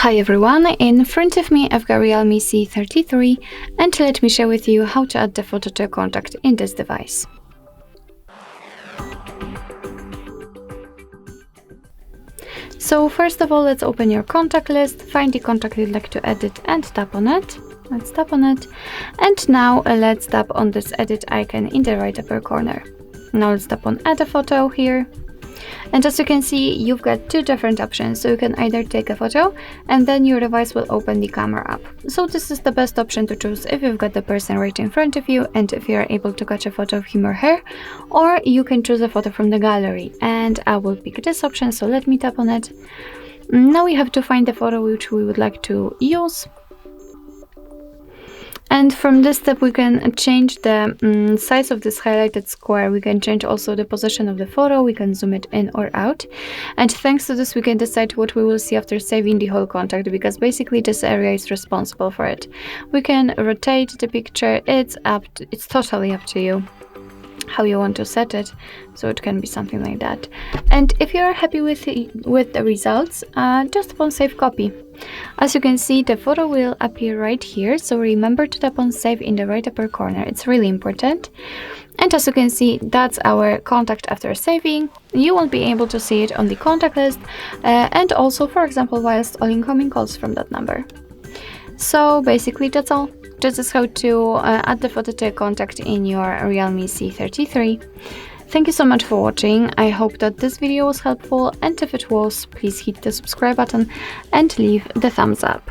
Hi everyone, in front of me I've got Realme C33 and let me share with you how to add the photo to a contact in this device. So first of all, let's open your contact list, find the contact you'd like to edit and tap on it. Let's tap on it, and now let's tap on this edit icon in the right upper corner. Now let's tap on add a photo here. And as you can see, you've got two different options, so you can either take a photo and then your device will open the camera app. So this is the best option to choose if you've got the person right in front of you and if you're able to catch a photo of him or her, or you can choose a photo from the gallery, and I will pick this option, so let me tap on it. Now we have to find the photo which we would like to use. And from this step we can change the size of this highlighted square. We can change also the position of the photo, we can zoom it in or out. And thanks to this we can decide what we will see after saving the whole contact, because basically this area is responsible for it. We can rotate the picture, it's totally up to you how you want to set it, so it can be something like that. And if you're happy with the results, just tap on save copy. As you can see, the photo will appear right here, so remember to tap on save in the right upper corner, it's really important. And as you can see, that's our contact after saving. You won't be able to see it on the contact list, and also, for example, whilst all incoming calls from that number. So basically that's all. This is how to add the photo to a contact in your Realme C33. Thank you so much for watching. I hope that this video was helpful, and if it was, please hit the subscribe button and leave the thumbs up.